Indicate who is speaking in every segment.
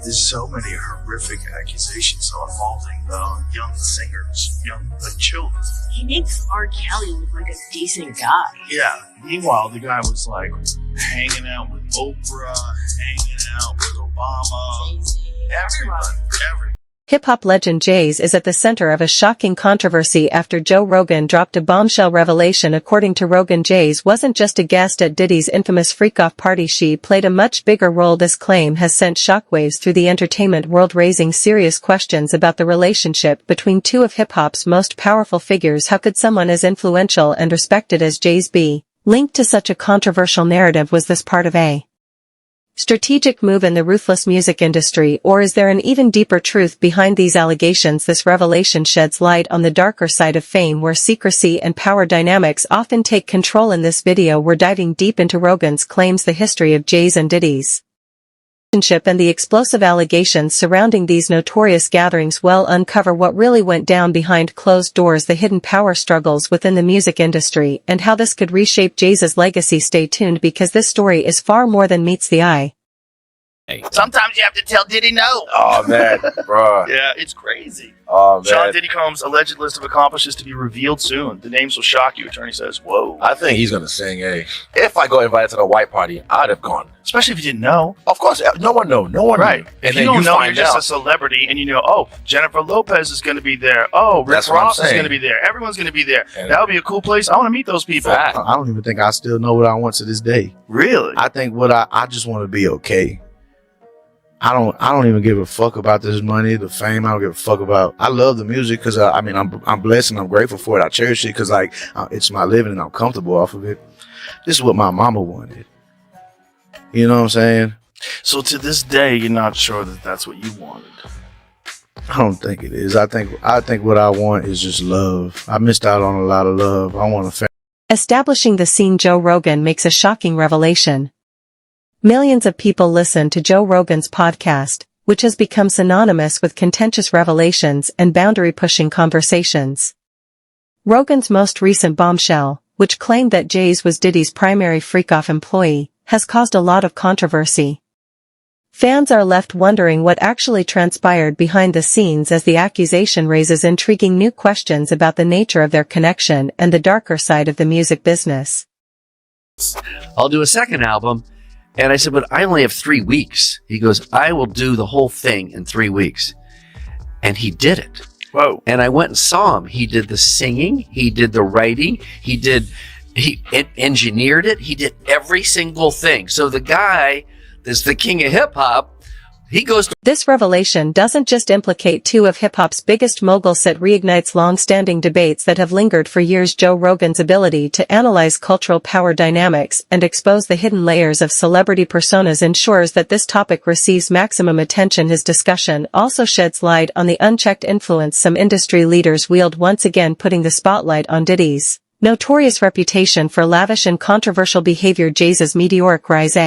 Speaker 1: There's so many horrific accusations involving young singers, young children.
Speaker 2: He makes R. Kelly look like a decent guy.
Speaker 1: Yeah. Meanwhile, the guy was like hanging out with Oprah, hanging out with Obama, everybody.
Speaker 3: Hip-hop legend Jay-Z is at the center of a shocking controversy after Joe Rogan dropped a bombshell revelation. According to Rogan, Jay-Z wasn't just a guest at Diddy's infamous freak-off party. She played a much bigger role. This claim has sent shockwaves through the entertainment world, raising serious questions about the relationship between two of hip-hop's most powerful figures. How could someone as influential and respected as Jay-Z be linked to such a controversial narrative? Was this part of a strategic move in the ruthless music industry, or is there an even deeper truth behind these allegations? This revelation sheds light on the darker side of fame, where secrecy and power dynamics often take control. In this video, we're diving deep into Rogan's claims, the history of Jay's and Diddy's relationship, and the explosive allegations surrounding these notorious gatherings. We'll uncover what really went down behind closed doors, the hidden power struggles within the music industry, and how this could reshape Jay's legacy. Stay tuned, because this story is far more than meets the eye.
Speaker 1: Sometimes you have to tell Diddy no.
Speaker 4: Oh, man, bro.
Speaker 1: Yeah, it's crazy.
Speaker 4: Oh, man.
Speaker 1: Sean Diddy Combs' alleged list of accomplishments to be revealed soon. The names will shock you. Attorney says, whoa.
Speaker 4: I think he's going to sing, hey. If I got invited to the white party, I'd have gone.
Speaker 1: Especially if you didn't know.
Speaker 4: Of course, no one know. No one
Speaker 1: right.
Speaker 4: knew.
Speaker 1: If you don't know, you're just a celebrity, and you know, oh, Jennifer Lopez is going to be there. Oh, Rick Ross is going to be there. Everyone's going to be there. That would be a cool place. I want to meet those people.
Speaker 5: I don't even think I still know what I want to this day.
Speaker 1: Really?
Speaker 5: I think I just want to be okay. I don't even give a fuck about this money, the fame. I don't give a fuck about. I love the music because I'm blessed and I'm grateful for it. I cherish it because it's my living and I'm comfortable off of it. This is what my mama wanted. You know what I'm saying?
Speaker 1: So to this day, you're not sure that that's what you wanted.
Speaker 5: I don't think it is. I think what I want is just love. I missed out on a lot of love. I want a family.
Speaker 3: Establishing the scene, Joe Rogan makes a shocking revelation. Millions of people listen to Joe Rogan's podcast, which has become synonymous with contentious revelations and boundary-pushing conversations. Rogan's most recent bombshell, which claimed that Jay-Z was Diddy's primary freak-off employee, has caused a lot of controversy. Fans are left wondering what actually transpired behind the scenes, as the accusation raises intriguing new questions about the nature of their connection and the darker side of the music business.
Speaker 6: I'll do a second album. And I said, but I only have 3 weeks. He goes, I will do the whole thing in 3 weeks. And he did it.
Speaker 1: Whoa.
Speaker 6: And I went and saw him. He did the singing. He did the writing. He engineered it. He did every single thing. So the guy that's the king of hip hop, he goes to—
Speaker 3: This revelation doesn't just implicate two of hip-hop's biggest moguls. It reignites long-standing debates that have lingered for years. Joe Rogan's ability to analyze cultural power dynamics and expose the hidden layers of celebrity personas ensures that this topic receives maximum attention. His discussion also sheds light on the unchecked influence some industry leaders wield, once again putting the spotlight on Diddy's notorious reputation for lavish and controversial behavior. Jay's meteoric rise,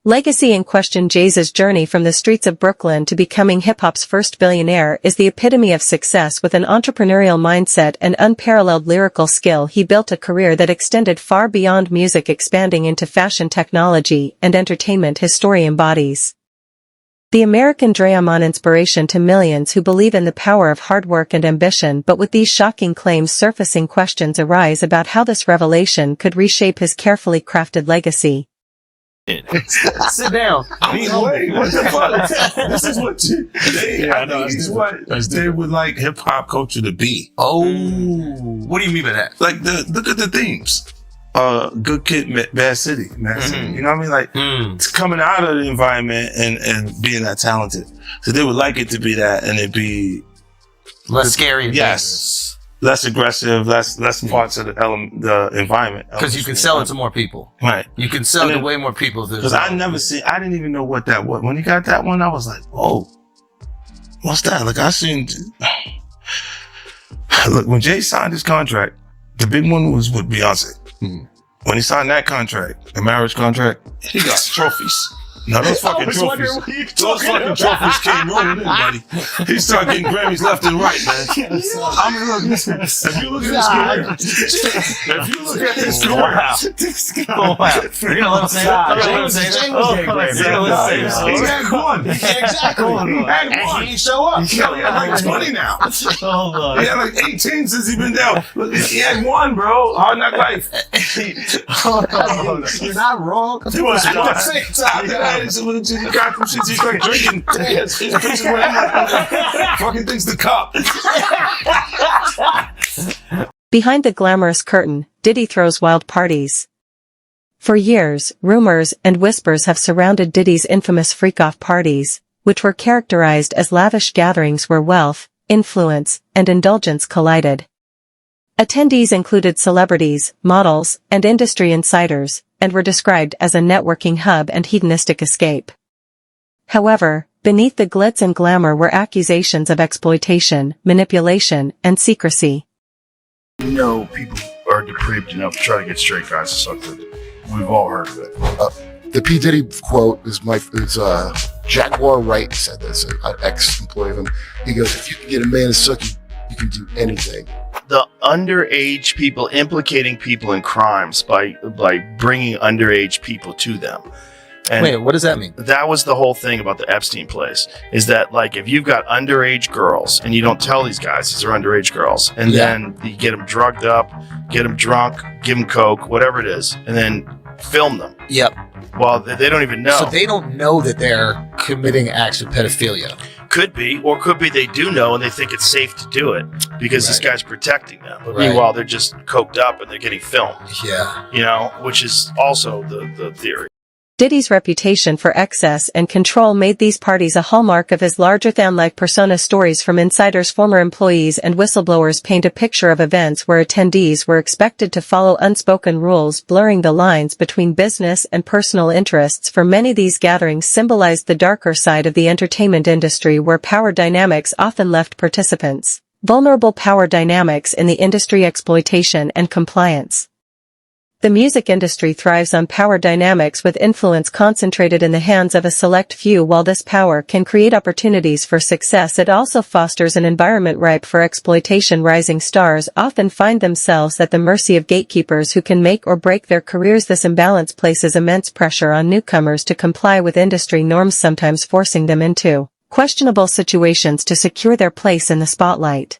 Speaker 3: legacy in question. Jay's journey from the streets of Brooklyn to becoming hip-hop's first billionaire is the epitome of success. With an entrepreneurial mindset and unparalleled lyrical skill, he built a career that extended far beyond music, expanding into fashion, technology, and entertainment. His story embodies the American dream, an inspiration to millions who believe in the power of hard work and ambition. But with these shocking claims surfacing, questions arise about how this revelation could reshape his carefully crafted legacy.
Speaker 7: Sit down.
Speaker 8: Wait, what the fuck? This is what they would like hip hop culture to be.
Speaker 7: Oh, what do you mean by that?
Speaker 8: Like look at the themes. Good Kid, Bad City, Mad City. You know what I mean? Like it's coming out of the environment and being that talented. So they would like it to be that, and it'd be
Speaker 7: less scary.
Speaker 8: Yes. Less aggressive, less parts of the environment.
Speaker 7: Because you can sell it to more people.
Speaker 8: Right.
Speaker 7: You can sell it to way more people.
Speaker 8: Because I didn't even know what that was. When he got that one, I was like, whoa, what's that? Like look, when Jay signed his contract, the big one was with Beyonce. When he signed that contract, the marriage contract, he got trophies. No, those fucking trophies. Those fucking trophies came rolling in, buddy. He started getting Grammys left and right, man. If you look at his career,
Speaker 7: You're gonna let him say that?
Speaker 8: He had one. Exactly. He had one. He ain't show up. He had like 20 now. He had like 18 since he been down. He had one, bro. Hard Knock Life.
Speaker 5: You're not wrong.
Speaker 8: He was at the same time. He got some shit. He's like drinking. His pictures with him like fucking things to cop.
Speaker 3: Behind the glamorous curtain, Diddy throws wild parties. For years, rumors and whispers have surrounded Diddy's infamous freak-off parties, which were characterized as lavish gatherings where wealth, influence, and indulgence collided. Attendees included celebrities, models, and industry insiders, and were described as a networking hub and hedonistic escape. However, beneath the glitz and glamour were accusations of exploitation, manipulation, and secrecy.
Speaker 1: You know, people are depraved enough to try to get straight guys to suck their dick. We've all heard of it.
Speaker 9: The P. Diddy quote is Jaguar Wright said this, an ex-employee of him. He goes, if you can get a man to suck you can do anything.
Speaker 1: The underage people implicating people in crimes by bringing underage people to them. And
Speaker 4: Wait, what does that mean?
Speaker 1: that was the whole thing about the Epstein place, is that like if you've got underage girls and you don't tell these guys these are underage girls, and then you get them drugged up, get them drunk, give them coke, whatever it is, and then film them.
Speaker 4: Yep.
Speaker 1: Well, they don't even know.
Speaker 4: So they don't know that they're committing acts of pedophilia.
Speaker 1: Could be, or could be they do know and they think it's safe to do it because this guy's protecting them. But
Speaker 4: Right.
Speaker 1: meanwhile, they're just coked up and they're getting filmed.
Speaker 4: Yeah.
Speaker 1: You know, which is also the theory.
Speaker 3: Diddy's reputation for excess and control made these parties a hallmark of his larger-than-life persona. Stories from insiders, former employees, and whistleblowers paint a picture of events where attendees were expected to follow unspoken rules, blurring the lines between business and personal interests. For many, these gatherings symbolized the darker side of the entertainment industry, where power dynamics often left participants vulnerable. Power dynamics in the industry: exploitation and compliance. The music industry thrives on power dynamics, with influence concentrated in the hands of a select few. While this power can create opportunities for success, it also fosters an environment ripe for exploitation. Rising stars often find themselves at the mercy of gatekeepers who can make or break their careers. This imbalance places immense pressure on newcomers to comply with industry norms, sometimes forcing them into questionable situations to secure their place in the spotlight.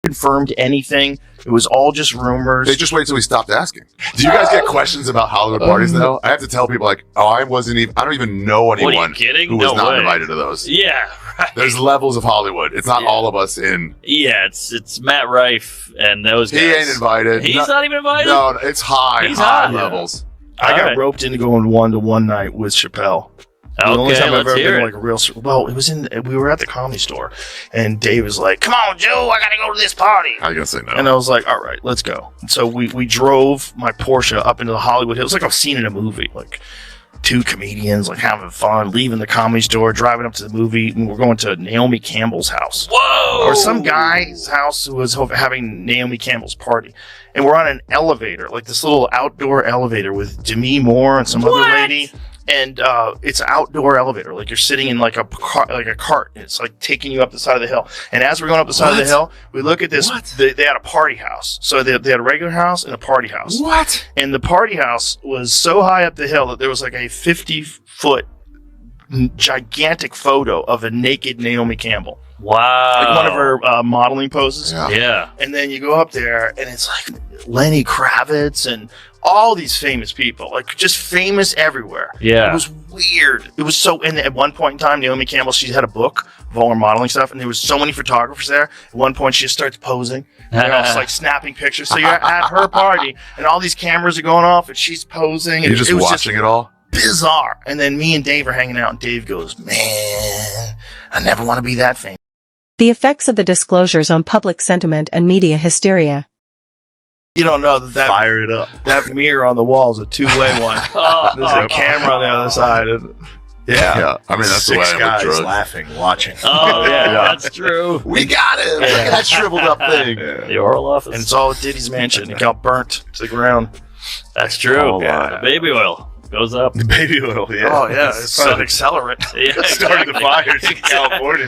Speaker 1: Confirmed anything. It was all just rumors.
Speaker 9: They just wait till we stopped asking. Do you guys get questions about Hollywood parties though? I have to tell people like, oh, I don't even know anyone
Speaker 10: What, are you kidding?
Speaker 9: who was
Speaker 10: No
Speaker 9: not
Speaker 10: way.
Speaker 9: invited to those.
Speaker 10: Yeah, right.
Speaker 9: There's levels of Hollywood. It's not all of us in.
Speaker 10: Yeah, it's Matt Rife and those guys.
Speaker 9: He ain't invited.
Speaker 10: He's not even invited?
Speaker 9: No, it's high
Speaker 10: He's high.
Speaker 9: levels.
Speaker 1: I got
Speaker 10: Alright.
Speaker 1: roped into going one night with Chappelle. The only
Speaker 10: Okay,
Speaker 1: time I've
Speaker 10: let's
Speaker 1: ever
Speaker 10: hear
Speaker 1: been
Speaker 10: it.
Speaker 1: like a real. Well, it was we were at the Comedy Store, and Dave was like, "Come on, Joe, I gotta go to this party."
Speaker 9: How you gonna say no?
Speaker 1: And I was like, "All right, let's go." And so we drove my Porsche up into the Hollywood Hills. It was like a scene in a movie, like two comedians like having fun, leaving the Comedy Store, driving up to the movie, and we're going to Naomi Campbell's house.
Speaker 10: Whoa!
Speaker 1: Or some guy's house who was having Naomi Campbell's party. And we're on an elevator, like this little outdoor elevator with Demi Moore and some other lady. And it's an outdoor elevator, like you're sitting in like a cart. And it's like taking you up the side of the hill. And as we're going up the side of the hill, we look at this. They had a party house. So they had a regular house and a party house.
Speaker 9: What?
Speaker 1: And the party house was so high up the hill that there was like a 50-foot gigantic photo of a naked Naomi Campbell.
Speaker 10: Wow.
Speaker 1: Like one of her modeling poses.
Speaker 10: Yeah.
Speaker 1: And then you go up there and it's like Lenny Kravitz and all these famous people, like just famous everywhere.
Speaker 10: Yeah.
Speaker 1: It was weird. It was so, and at one point in time, Naomi Campbell, she had a book of all her modeling stuff, and there was so many photographers there. At one point, she just starts posing. And they're all just like snapping pictures. So you're at her party, and all these cameras are going off, and she's posing.
Speaker 9: You're
Speaker 1: And
Speaker 9: just
Speaker 1: it was
Speaker 9: watching it all?
Speaker 1: bizarre. And then me and Dave are hanging out, and Dave goes, "Man, I never want to be that famous."
Speaker 3: The effects of the disclosures on public sentiment and media hysteria.
Speaker 1: You don't know that
Speaker 5: Fire it up.
Speaker 1: that mirror on the wall is a two-way one. There's a camera on the other side.
Speaker 9: Yeah. I mean, that's the way
Speaker 5: Six
Speaker 9: I
Speaker 5: guys
Speaker 9: would drugs.
Speaker 5: laughing, watching.
Speaker 10: Oh, yeah, that's true.
Speaker 9: We got him! Look at that shriveled up thing.
Speaker 10: The oral office.
Speaker 1: And it's all at Diddy's mansion. It got burnt to the ground.
Speaker 10: That's true.
Speaker 5: Oh,
Speaker 10: The baby oil. goes up.
Speaker 8: Baby oil, yeah.
Speaker 1: Oh yeah, it's an accelerant.
Speaker 10: Yeah,
Speaker 8: Started the fires in California.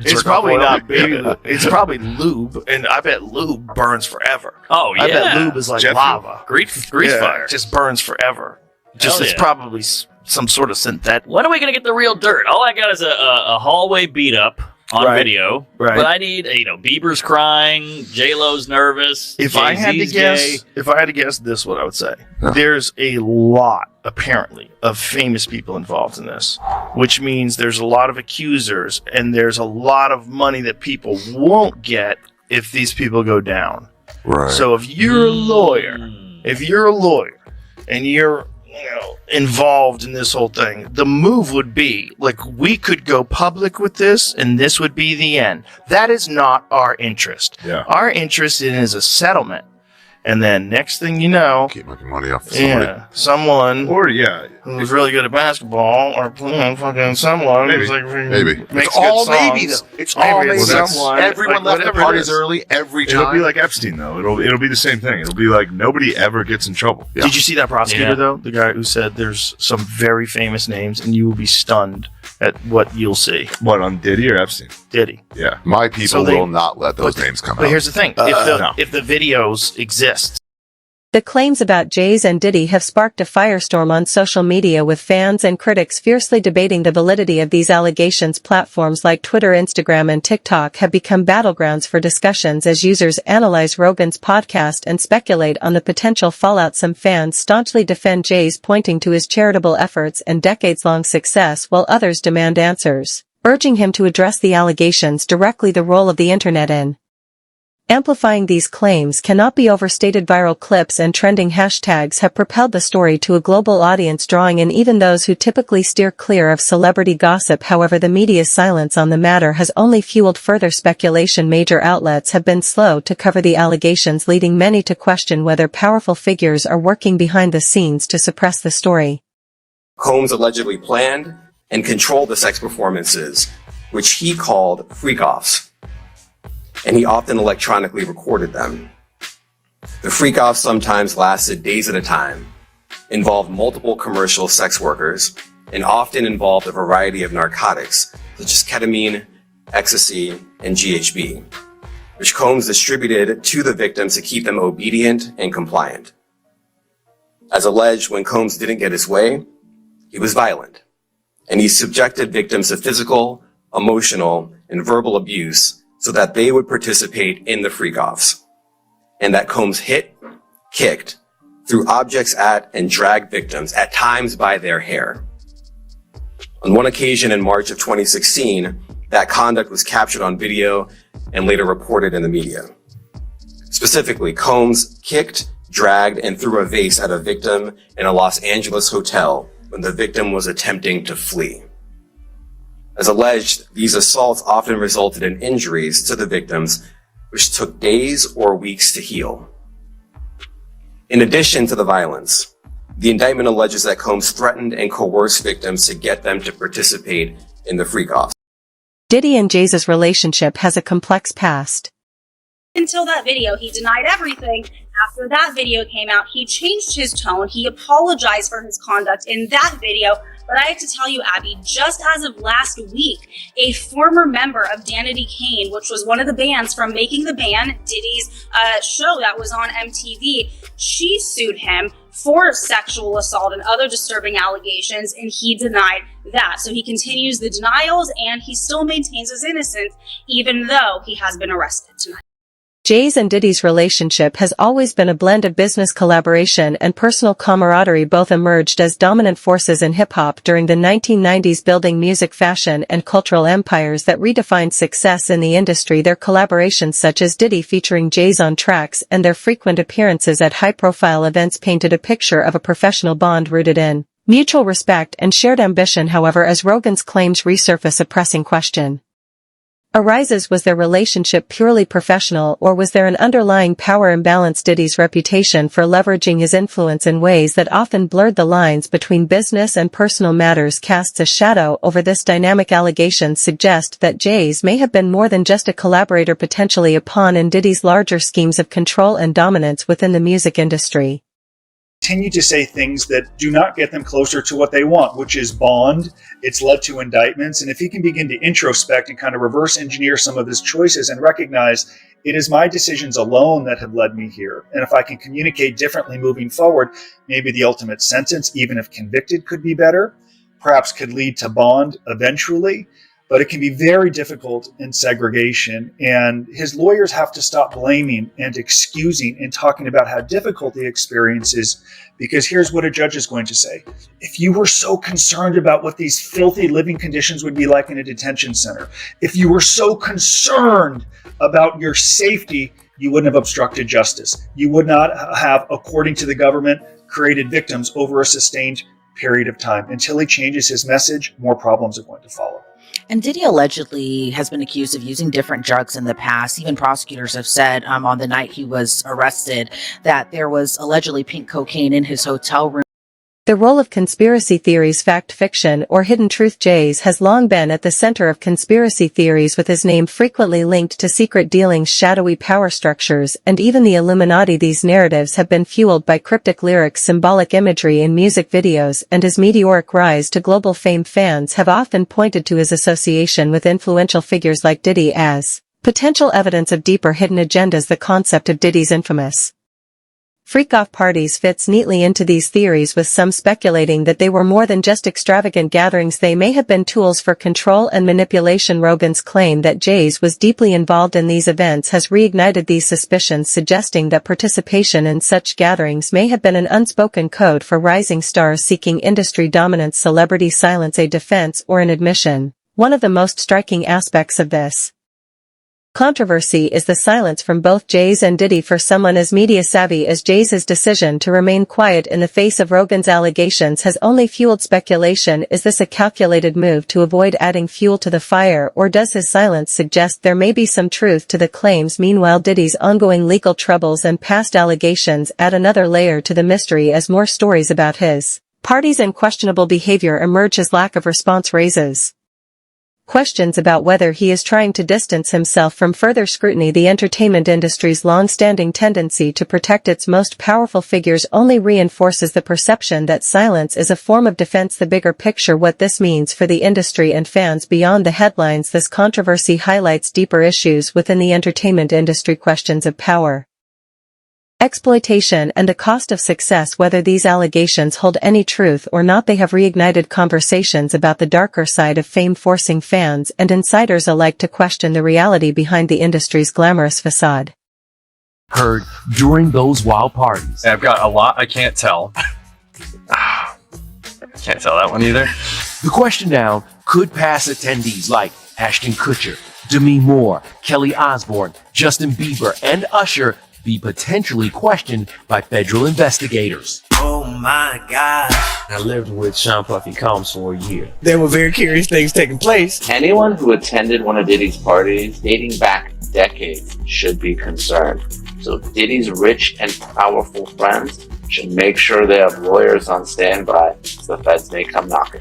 Speaker 1: It's probably not baby lube. It's probably lube, and I bet lube burns forever.
Speaker 10: Oh yeah.
Speaker 1: I bet lube is like
Speaker 8: Jet
Speaker 1: lava.
Speaker 10: Grease
Speaker 1: Yeah,
Speaker 10: fire.
Speaker 1: it just burns forever. Just
Speaker 10: Hell
Speaker 1: it's
Speaker 10: yeah.
Speaker 1: probably some sort of synthetic.
Speaker 10: When are we gonna get the real dirt? All I got is a hallway beat up on
Speaker 1: Right.
Speaker 10: video.
Speaker 1: Right.
Speaker 10: But I need, Bieber's crying, J-Lo's nervous.
Speaker 1: If I had to
Speaker 10: Jay-Z's
Speaker 1: guess,
Speaker 10: gay.
Speaker 1: this is what I would say. There's a lot, apparently, of famous people involved in this, which means there's a lot of accusers, and there's a lot of money that people won't get if these people go down.
Speaker 11: Right.
Speaker 1: So if you're a lawyer, and you're involved in this whole thing, the move would be like, we could go public with this and this would be the end. That is not our interest.
Speaker 11: Yeah.
Speaker 1: Our interest is a settlement. And then next thing you know,
Speaker 11: Keep making money off of somebody.
Speaker 1: someone
Speaker 8: Or yeah,
Speaker 1: who's really good at basketball or fucking someone
Speaker 8: Maybe.
Speaker 1: who's like
Speaker 11: Maybe.
Speaker 1: makes
Speaker 9: It's all
Speaker 1: good songs.
Speaker 9: maybe, though. It's
Speaker 1: Maybe
Speaker 9: all
Speaker 1: it's
Speaker 9: maybe.
Speaker 8: Well,
Speaker 1: someone.
Speaker 9: Everyone
Speaker 1: like,
Speaker 9: left the
Speaker 1: whatever it
Speaker 9: parties
Speaker 1: is.
Speaker 9: early every time.
Speaker 8: it'll be like Epstein though. It'll be the same thing. It'll be like nobody ever gets in trouble.
Speaker 11: Yeah.
Speaker 1: Did you see that prosecutor
Speaker 10: Yeah.
Speaker 1: though? The guy who said there's some very famous names and you will be stunned at what you'll see.
Speaker 8: What, on Diddy or Epstein?
Speaker 1: Diddy.
Speaker 8: Yeah.
Speaker 11: My people
Speaker 1: So they-
Speaker 11: will not let those names come
Speaker 1: But
Speaker 11: out.
Speaker 1: here's the thing:
Speaker 8: no.
Speaker 1: if the videos exist,
Speaker 3: The claims about Jay's and Diddy have sparked a firestorm on social media, with fans and critics fiercely debating the validity of these allegations. Platforms like Twitter, Instagram, and TikTok have become battlegrounds for discussions as users analyze Rogan's podcast and speculate on the potential fallout. Some fans staunchly defend Jay's, pointing to his charitable efforts and decades-long success, while others demand answers, urging him to address the allegations directly. The role of the internet in amplifying these claims cannot be overstated. Viral clips and trending hashtags have propelled the story to a global audience, drawing in even those who typically steer clear of celebrity gossip. However, the media's silence on the matter has only fueled further speculation. Major outlets have been slow to cover the allegations, leading many to question whether powerful figures are working behind the scenes to suppress the story.
Speaker 12: Combs allegedly planned and controlled the sex performances, which he called freak-offs, and he often electronically recorded them. The freak-offs sometimes lasted days at a time, involved multiple commercial sex workers, and often involved a variety of narcotics, such as ketamine, ecstasy, and GHB, which Combs distributed to the victims to keep them obedient and compliant. As alleged, when Combs didn't get his way, he was violent, and he subjected victims to physical, emotional, and verbal abuse so that they would participate in the freak-offs, and that Combs hit, kicked, threw objects at, and dragged victims, at times by their hair. On one occasion in March of 2016, that conduct was captured on video and later reported in the media. Specifically, Combs kicked, dragged, and threw a vase at a victim in a Los Angeles hotel when the victim was attempting to flee. As alleged, these assaults often resulted in injuries to the victims, which took days or weeks to heal. In addition to the violence, the indictment alleges that Combs threatened and coerced victims to get them to participate in the freak-offs.
Speaker 3: Diddy and Jay's relationship has a complex past.
Speaker 13: Until that video, he denied everything. After that video came out, he changed his tone. He apologized for his conduct in that video. But I have to tell you, Abby, just as of last week, a former member of Danity Kane, which was one of the bands from Making the Band, Diddy's show that was on MTV, she sued him for sexual assault and other disturbing allegations, and he denied that. So he continues the denials, and he still maintains his innocence, even though he has been arrested tonight.
Speaker 3: Jay's and Diddy's relationship has always been a blend of business collaboration and personal camaraderie. Both emerged as dominant forces in hip-hop during the 1990s, building music, fashion, and cultural empires that redefined success in the industry. Their collaborations, such as Diddy featuring Jay's on tracks and their frequent appearances at high-profile events, painted a picture of a professional bond rooted in mutual respect and shared ambition. However, as Rogan's claims resurface, a pressing question arises: was their relationship purely professional, or was there an underlying power imbalance? Diddy's reputation for leveraging his influence in ways that often blurred the lines between business and personal matters casts a shadow over this dynamic. Allegations suggest that Jay's may have been more than just a collaborator, potentially a pawn in Diddy's larger schemes of control and dominance within the music industry.
Speaker 14: continue to say things that do not get them closer to what they want, which is bond. It's led to indictments. And if he can begin to introspect and kind of reverse engineer some of his choices and recognize it is my decisions alone that have led me here. And if I can communicate differently moving forward, maybe the ultimate sentence, even if convicted, could be better, perhaps could lead to bond eventually. But it can be very difficult in segregation. And his lawyers have to stop blaming and excusing and talking about how difficult the experience is. Because here's what a judge is going to say. If you were so concerned about what these filthy living conditions would be like in a detention center, if you were so concerned about your safety, you wouldn't have obstructed justice. You would not have, according to the government, created victims over a sustained period of time. Until he changes his message, more problems are going to follow.
Speaker 15: And Diddy allegedly has been accused of using different drugs in the past. Even prosecutors have said on the night he was arrested that there was allegedly pink cocaine in his hotel room.
Speaker 3: The role of conspiracy theories, fact fiction, or hidden truth. Jay's has long been at the center of conspiracy theories, with his name frequently linked to secret dealings, shadowy power structures, and even the Illuminati. These narratives have been fueled by cryptic lyrics, symbolic imagery in music videos, and his meteoric rise to global fame. Fans have often pointed to his association with influential figures like Diddy as potential evidence of deeper hidden agendas. The concept of Diddy's infamous freak-off parties fits neatly into these theories, with some speculating that they were more than just extravagant gatherings. They may have been tools for control and manipulation. Rogan's claim that Jay's was deeply involved in these events has reignited these suspicions, suggesting that participation in such gatherings may have been an unspoken code for rising stars seeking industry dominance. Celebrity silence, a defense or an admission. One of the most striking aspects of this controversy is the silence from both Jay's and Diddy. For someone as media savvy as Jay's, his decision to remain quiet in the face of Rogan's allegations has only fueled speculation. Is this a calculated move to avoid adding fuel to the fire, or does his silence suggest there may be some truth to the claims? Meanwhile, Diddy's ongoing legal troubles and past allegations add another layer to the mystery as more stories about his parties and questionable behavior emerge. His lack of response raises questions about whether he is trying to distance himself from further scrutiny. The entertainment industry's long-standing tendency to protect its most powerful figures only reinforces the perception that silence is a form of defense. The bigger picture, what this means for the industry and fans beyond the headlines. This controversy highlights deeper issues within the entertainment industry, questions of power, exploitation, and the cost of success. Whether these allegations hold any truth or not, they have reignited conversations about the darker side of fame, forcing fans and insiders alike to question the reality behind the industry's glamorous facade.
Speaker 16: Heard during those wild parties.
Speaker 17: I've got a lot I can't tell. Can't tell that one either.
Speaker 16: The question now could pass attendees like Ashton Kutcher, Demi Moore, Kelly Osbourne, Justin Bieber, and Usher be potentially questioned by federal investigators.
Speaker 18: Oh my God.
Speaker 19: I lived with Sean Puffy Combs for a year.
Speaker 18: There were very curious things taking place.
Speaker 20: Anyone who attended one of Diddy's parties dating back decades should be concerned. So Diddy's rich and powerful friends should make sure they have lawyers on standby so the feds may come knocking.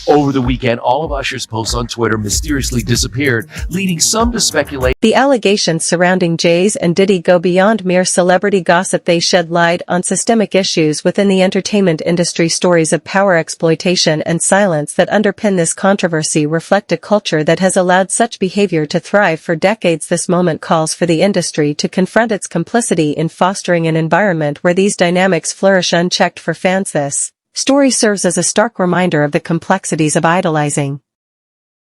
Speaker 16: Over the weekend, all of Usher's posts on Twitter mysteriously disappeared, leading some to speculate.
Speaker 3: The allegations surrounding Jay's and Diddy go beyond mere celebrity gossip. They shed light on systemic issues within the entertainment industry. Stories of power, exploitation, and silence that underpin this controversy reflect a culture that has allowed such behavior to thrive for decades. This moment calls for the industry to confront its complicity in fostering an environment where these dynamics flourish unchecked. For fans, this story serves as a stark reminder of the complexities of idolizing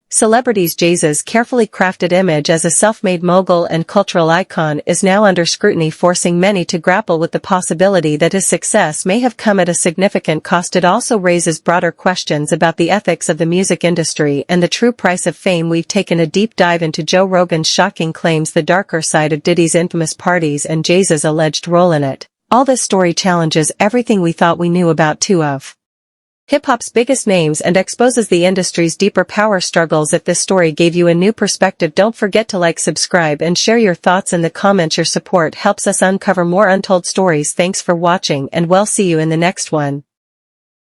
Speaker 3: celebrities. Jay's carefully crafted image as a self-made mogul and cultural icon is now under scrutiny, forcing many to grapple with the possibility that his success may have come at a significant cost. It also raises broader questions about the ethics of the music industry and the true price of fame. We've taken a deep dive into Joe Rogan's shocking claims, the darker side of Diddy's infamous parties, and Jay's alleged role in it. All this story challenges everything we thought we knew about two of hip-hop's biggest names and exposes the industry's deeper power struggles. If this story gave you a new perspective, don't forget to like, subscribe, and share your thoughts in the comments. Your support helps us uncover more untold stories. Thanks for watching, and we'll see you in the next one.